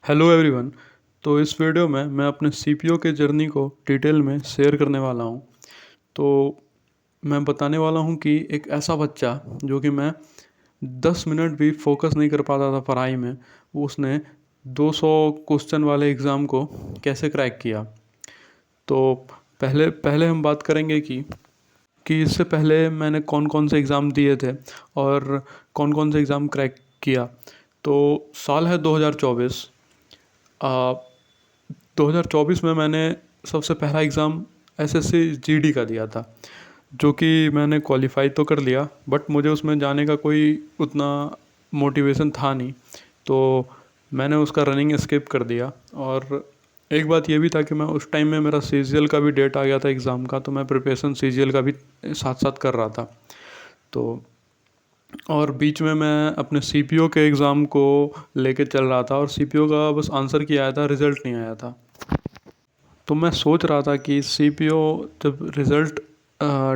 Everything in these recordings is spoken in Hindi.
Hello everyone. तो इस वीडियो में मैं अपने सीपीयू के जर्नी को डिटेल में शेयर करने वाला हूँ। तो मैं बताने वाला हूँ कि एक ऐसा बच्चा जो कि मैं 10 मिनट भी फोकस नहीं कर पाता था पढ़ाई में, वो उसने 200 क्वेश्चन वाले एग्ज़ाम को कैसे क्रैक किया। तो पहले पहले हम बात करेंगे कि इससे पहले मैंने कौन कौन से एग्ज़ाम दिए थे और कौन कौन से एग्ज़ाम क्रैक किया। तो साल है 2024। 2024 में मैंने सबसे पहला एग्ज़ाम एसएससी जीडी का दिया था, जो कि मैंने क्वालिफाई तो कर लिया, बट मुझे उसमें जाने का कोई उतना मोटिवेशन था नहीं। तो मैंने उसका रनिंग स्किप कर दिया। और एक बात ये भी था कि मैं उस टाइम में मेरा सीजीएल का भी डेट आ गया था एग्ज़ाम का, तो मैं प्रिपरेशन सीजीएल का भी साथ साथ कर रहा था। तो और बीच में मैं अपने सीपीओ के एग्ज़ाम को लेके चल रहा था, और सीपीओ का बस आंसर की आया था, रिज़ल्ट नहीं आया था। तो मैं सोच रहा था कि सीपीओ जब रिज़ल्ट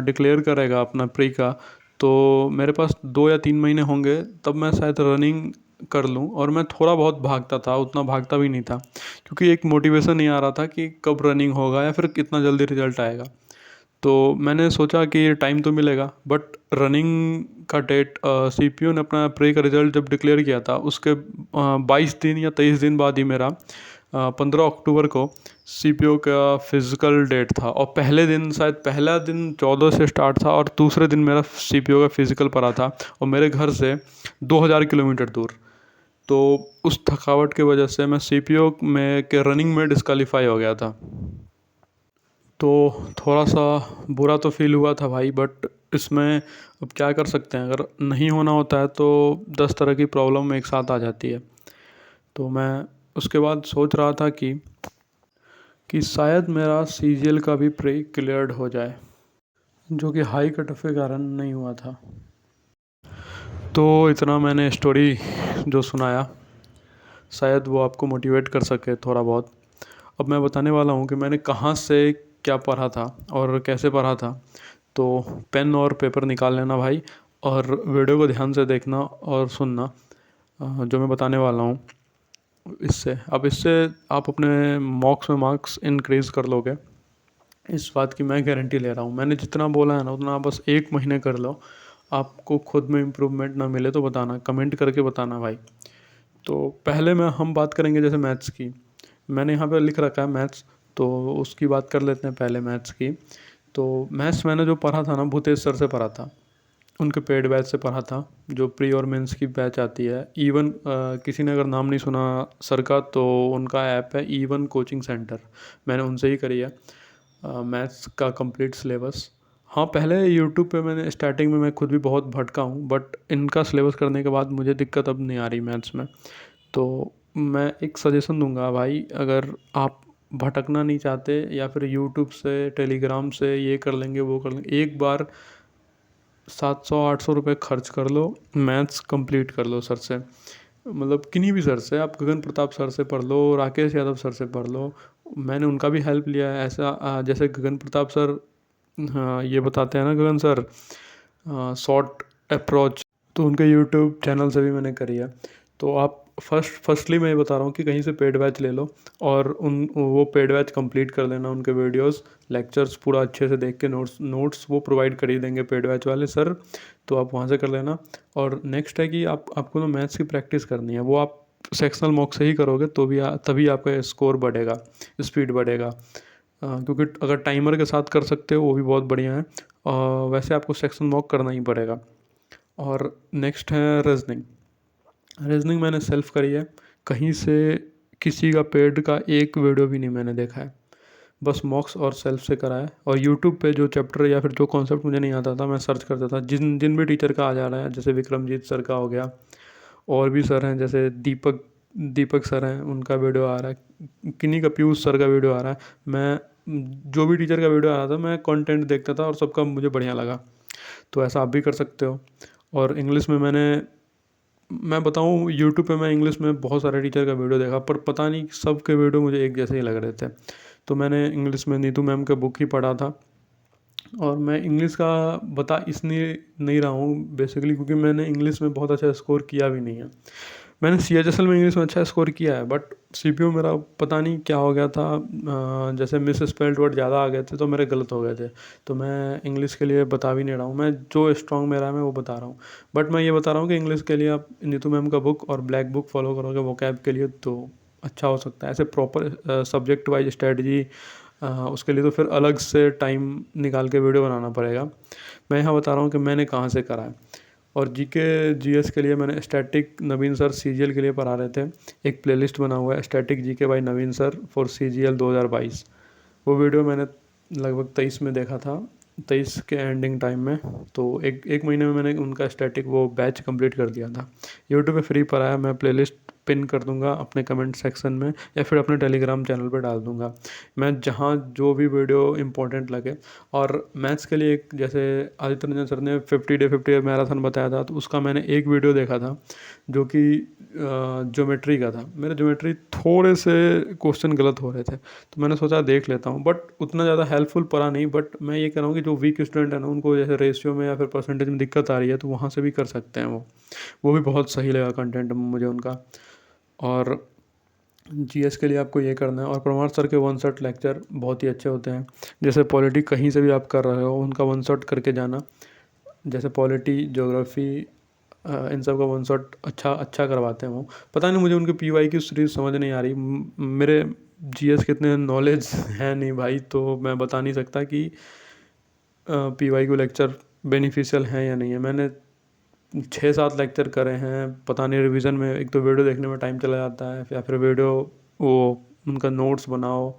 डिक्लेयर करेगा अपना प्री का, तो मेरे पास 2 या 3 महीने होंगे, तब मैं शायद रनिंग कर लूँ। और मैं थोड़ा बहुत भागता था, उतना भागता भी नहीं था, क्योंकि एक मोटिवेशन नहीं आ रहा था कि कब रनिंग होगा या फिर कितना जल्दी रिज़ल्ट आएगा। तो मैंने सोचा कि टाइम तो मिलेगा, बट रनिंग का डेट सीपीयू ने अपना प्री का रिज़ल्ट जब डिक्लेयर किया था, उसके 22 दिन या 23 दिन बाद ही मेरा 15 अक्टूबर को सीपीयू का फिज़िकल डेट था। और पहले दिन, शायद पहला दिन 14 से स्टार्ट था और दूसरे दिन मेरा सीपीयू का फिज़िकल पड़ा था, और मेरे घर से 2000 किलोमीटर दूर। तो उस थकावट की वजह से मैं सीपीयू में के रनिंग में डिस्क्वालीफाई हो गया था। तो थोड़ा सा बुरा तो फील हुआ था भाई, बट इसमें अब क्या कर सकते हैं। अगर नहीं होना होता है तो 10 तरह की प्रॉब्लम एक साथ आ जाती है। तो मैं उसके बाद सोच रहा था कि शायद मेरा सीजीएल का भी प्री क्लियर्ड हो जाए, जो कि हाई कट ऑफ के कारण नहीं हुआ था। तो इतना मैंने स्टोरी जो सुनाया, शायद वो आपको मोटिवेट कर सके थोड़ा बहुत। अब मैं बताने वाला हूँ कि मैंने कहाँ से क्या पढ़ा था और कैसे पढ़ा था। तो पेन और पेपर निकाल लेना भाई, और वीडियो को ध्यान से देखना और सुनना जो मैं बताने वाला हूँ। इससे आप अपने मॉक्स में मार्क्स इंक्रीज़ कर लोगे, इस बात की मैं गारंटी ले रहा हूँ। मैंने जितना बोला है ना, उतना आप बस 1 महीने कर लो। आपको खुद में इम्प्रूवमेंट ना मिले तो बताना, कमेंट करके बताना भाई। तो पहले में हम बात करेंगे जैसे मैथ्स की। मैंने यहाँ पे लिख रखा है मैथ्स, तो उसकी बात कर लेते हैं पहले मैथ्स की। तो मैथ्स मैंने जो पढ़ा था ना, भूतेश सर से पढ़ा था, उनके पेड बैच से पढ़ा था, जो प्री और मेंस की बैच आती है। इवन किसी ने अगर नाम नहीं सुना सर का, तो उनका ऐप है इवन कोचिंग सेंटर, मैंने उनसे ही करी है मैथ्स का कंप्लीट सिलेबस। हाँ, पहले यूट्यूब पे मैंने स्टार्टिंग में मैं खुद भी बहुत भटका हूँ, बट इनका सिलेबस करने के बाद मुझे दिक्कत अब नहीं आ रही मैथ्स में। तो मैं एक सजेशन दूंगा भाई, अगर आप भटकना नहीं चाहते, या फिर यूट्यूब से, टेलीग्राम से ये कर लेंगे वो कर लेंगे, एक बार 700-800 रुपये खर्च कर लो, मैथ्स कंप्लीट कर लो सर से। मतलब किन्हीं भी सर से, आप गगन प्रताप सर से पढ़ लो, राकेश यादव सर से पढ़ लो। मैंने उनका भी हेल्प लिया है। ऐसा जैसे गगन प्रताप सर, हाँ, ये बताते हैं ना गगन सर, शॉर्ट अप्रोच, तो उनके यूट्यूब चैनल से भी मैंने करी है। तो आप फर्स्टली मैं ये बता रहा हूँ कि कहीं से पेड बैच ले लो, और उन वो पेड बैच कंप्लीट कर लेना। उनके वीडियोस, लेक्चर्स पूरा अच्छे से देख के, नोट्स नोट्स वो प्रोवाइड कर ही देंगे पेड बैच वाले सर, तो आप वहाँ से कर लेना। और नेक्स्ट है कि आपको ना मैथ्स की प्रैक्टिस करनी है, वो आप सेक्शनल मॉक से ही करोगे तो भी तभी आपका स्कोर बढ़ेगा, स्पीड बढ़ेगा। क्योंकि अगर टाइमर के साथ कर सकते हो वो भी बहुत बढ़िया है, वैसे आपको सेक्शन मॉक करना ही पड़ेगा। और नेक्स्ट है रीजनिंग। रीजनिंग मैंने सेल्फ करी है, कहीं से किसी का पेड का एक वीडियो भी नहीं मैंने देखा है, बस मॉक्स और सेल्फ से करा है। और यूट्यूब पे जो चैप्टर या फिर जो कॉन्सेप्ट मुझे नहीं आता था, मैं सर्च करता था, जिन जिन भी टीचर का आ जा रहा है, जैसे विक्रमजीत सर का हो गया, और भी सर हैं जैसे दीपक दीपक सर हैं, उनका वीडियो आ रहा है, किन्हीं का पीयूष सर का वीडियो आ रहा है। मैं जो भी टीचर का वीडियो आ रहा था, मैं कंटेंट देखता था और सबका मुझे बढ़िया लगा। तो ऐसा आप भी कर सकते हो। और इंग्लिश में मैं बताऊँ, यूट्यूब पे मैं इंग्लिश में बहुत सारे टीचर का वीडियो देखा, पर पता नहीं सब के वीडियो मुझे एक जैसे ही लग रहे थे। तो मैंने इंग्लिश में नीतू मैम का बुक ही पढ़ा था। और मैं इंग्लिश का बता इसलिए नहीं रहा हूँ बेसिकली, क्योंकि मैंने इंग्लिश में बहुत अच्छा स्कोर किया भी नहीं है। मैंने CHSL में इंग्लिश में अच्छा स्कोर किया है, बट CPU मेरा पता नहीं क्या हो गया था, जैसे मिस स्पेल्ड वर्ड ज़्यादा आ गए थे तो मेरे गलत हो गए थे। तो मैं इंग्लिश के लिए बता भी नहीं रहा हूँ, मैं जो स्ट्रॉन्ग मेरा है मैं वो बता रहा हूँ। बट मैं ये बता रहा हूँ कि इंग्लिश के लिए आप नीतू मैम का बुक और ब्लैक बुक फॉलो करोगे वोकैब के लिए तो अच्छा हो सकता है। ऐसे प्रॉपर सब्जेक्ट वाइज स्ट्रेटजी उसके लिए तो फिर अलग से टाइम निकाल के वीडियो बनाना पड़ेगा। मैं यहाँ बता रहा हूँ कि मैंने कहाँ से करा है। और जीके जीएस के लिए मैंने स्टैटिक नवीन सर सीजीएल के लिए पढ़ा रहे थे, एक प्लेलिस्ट बना हुआ है static GK by Naveen sir for CGL 2022। वो वीडियो मैंने लगभग 23 में देखा था, 23 के एंडिंग टाइम में। तो एक एक महीने में मैंने उनका स्टैटिक वो बैच कंप्लीट कर दिया था। यूट्यूब पे फ्री पर आया, मैं प्लेलिस्ट पिन कर दूंगा अपने कमेंट सेक्शन में या फिर अपने टेलीग्राम चैनल पे डाल दूंगा। मैं जहाँ जो भी वीडियो इंपॉर्टेंट लगे, और मैथ्स के लिए एक जैसे आदित्य रंजन सर ने 50 डे मैराथन बताया था, तो उसका मैंने एक वीडियो देखा था जो कि ज्योमेट्री का था। मेरे ज्योमेट्री थोड़े से क्वेश्चन गलत हो रहे थे, तो मैंने सोचा देख लेता हूँ, बट उतना ज़्यादा हेल्पफुल पड़ा नहीं। बट मैं ये कह रहा हूँ कि जो वीक स्टूडेंट है ना, उनको जैसे रेशियो में या फिर परसेंटेज में दिक्कत आ रही है तो वहाँ से भी कर सकते हैं वो भी बहुत सही लगा कंटेंट मुझे उनका। और जीएस के लिए आपको ये करना है। और परमार सर के वन शॉट लेक्चर बहुत ही अच्छे होते हैं। जैसे पॉलिटी कहीं से भी आप कर रहे हो उनका वन शॉट करके जाना, जैसे पॉलिटी ज्योग्राफी इन सब का वन शॉट अच्छा अच्छा करवाते हैं वो। पता नहीं मुझे उनके पीवाई की सीरीज समझ नहीं आ रही। मेरे जीएस के इतने नॉलेज है नहीं भाई, तो मैं बता नहीं सकता कि पीवाई को लेक्चर बेनिफिशियल हैं या नहीं है। मैंने 6-7 लेक्चर करे हैं, पता नहीं रिवीजन में एक तो वीडियो देखने में टाइम चला जाता है, या फिर वीडियो वो उनका नोट्स बनाओ,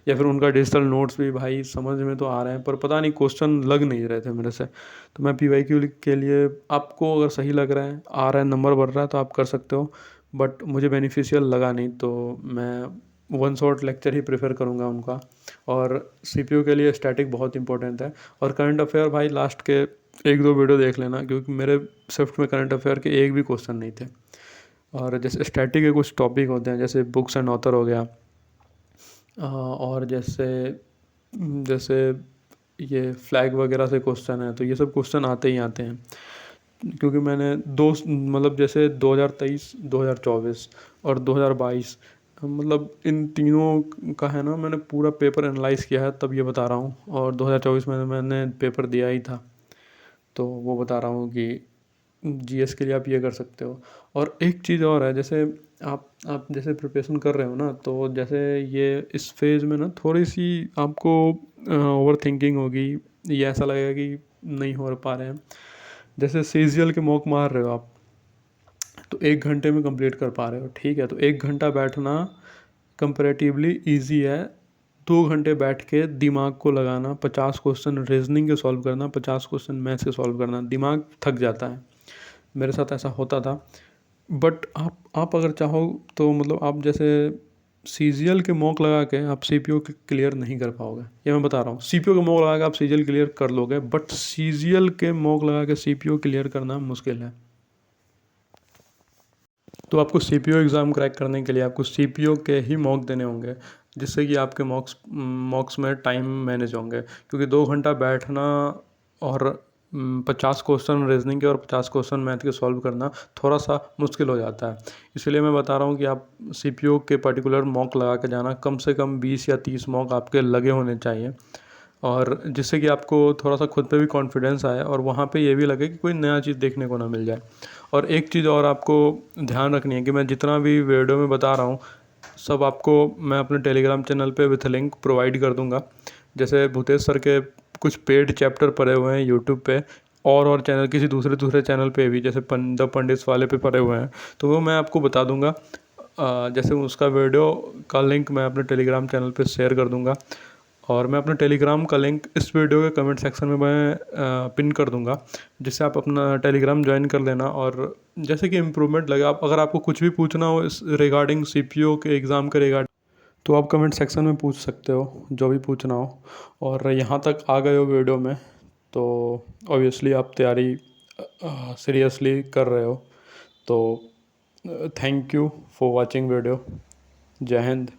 या फिर उनका डिजिटल नोट्स भी भाई समझ में तो आ रहे हैं पर पता नहीं क्वेश्चन लग नहीं रहे थे मेरे से। तो मैं PYQ के लिए, आपको अगर सही लग रहा है, आ रहा है, नंबर बढ़ रहा है तो आप कर सकते हो, बट मुझे बेनिफिशियल लगा नहीं, तो मैं वन शॉट लेक्चर ही प्रेफर करूँगा उनका। और CPU के लिए स्टैटिक बहुत इंपॉर्टेंट है। और करंट अफेयर भाई लास्ट के 1-2 वीडियो देख लेना, क्योंकि मेरे शिफ्ट में करंट अफेयर के एक भी क्वेश्चन नहीं थे। और जैसे स्टैटिक के कुछ टॉपिक होते हैं, जैसे बुक्स एंड ऑथर हो गया, और जैसे जैसे ये फ्लैग वगैरह से क्वेश्चन है, तो ये सब क्वेश्चन आते ही आते हैं। क्योंकि मैंने दो मतलब जैसे 2023, 2024 और 2022, मतलब इन तीनों का है ना, मैंने पूरा पेपर एनालाइज किया है तब ये बता रहा हूँ। और 2024 में मैंने पेपर दिया ही था, तो वो बता रहा हूँ कि जीएस के लिए आप ये कर सकते हो। और एक चीज़ और है, जैसे आप जैसे प्रिपरेशन कर रहे हो ना, तो जैसे ये इस फेज़ में ना थोड़ी सी आपको ओवर थिंकिंग होगी, ये ऐसा लगेगा कि नहीं हो पा रहे हैं। जैसे सीजीएल के मॉक मार रहे हो आप, तो 1 घंटे में कंप्लीट कर पा रहे हो, ठीक है, तो 1 घंटा बैठना कंपैरेटिवली इजी है। 2 घंटे बैठ के दिमाग को लगाना, 50 क्वेश्चन रीजनिंग के सॉल्व करना, 50 क्वेश्चन मैथ्स के सॉल्व करना, दिमाग थक जाता है। मेरे साथ ऐसा होता था। बट आप अगर चाहो तो मतलब आप जैसे सीजीएल के मॉक लगा के आप सीपीओ क्लियर नहीं कर पाओगे, ये मैं बता रहा हूँ। सीपीओ के मॉक लगा के आप सीजीएल क्लियर कर लोगे, बट सीजीएल के मॉक लगा के सीपीओ क्लियर करना मुश्किल है। तो आपको सीपीओ एग्ज़ाम क्रैक करने के लिए आपको सीपीओ के ही मॉक देने होंगे, जिससे कि आपके मॉक्स में टाइम मैनेज होंगे। क्योंकि 2 घंटा बैठना और 50 क्वेश्चन रीजनिंग के और 50 क्वेश्चन मैथ के सॉल्व करना थोड़ा सा मुश्किल हो जाता है। इसलिए मैं बता रहा हूँ कि आप सीपीओ के पर्टिकुलर मॉक लगा के जाना, कम से कम 20 या 30 मॉक आपके लगे होने चाहिए, और जिससे कि आपको थोड़ा सा खुद पे भी कॉन्फिडेंस आए और वहाँ पे ये भी लगे कि कोई नया चीज़ देखने को ना मिल जाए। और एक चीज़ और आपको ध्यान रखनी है कि मैं जितना भी वीडियो में बता रहा हूँ सब आपको मैं अपने टेलीग्राम चैनल पे विथ लिंक प्रोवाइड कर दूँगा। जैसे भूतेश सर के कुछ पेड चैप्टर पड़े हुए हैं यूट्यूब पे, और चैनल किसी दूसरे दूसरे चैनल पे भी, जैसे द पंडित्स वाले पे पड़े हुए हैं, तो वो मैं आपको बता दूंगा। जैसे उसका वीडियो का लिंक मैं अपने टेलीग्राम चैनल पे शेयर कर दूंगा, और मैं अपने टेलीग्राम का लिंक इस वीडियो के कमेंट सेक्शन में मैं पिन कर दूंगा, जिससे आप अपना टेलीग्राम ज्वाइन कर लेना। और जैसे कि इम्प्रूवमेंट लगे, आप अगर आपको कुछ भी पूछना हो इस रिगार्डिंग सीपीओ के एग्ज़ाम के रिगार्डिंग, तो आप कमेंट सेक्शन में पूछ सकते हो जो भी पूछना हो। और यहाँ तक आ गए हो वीडियो में, तो ऑब्वियसली आप तैयारी सीरियसली कर रहे हो। तो thank you for watching video. जय हिंद।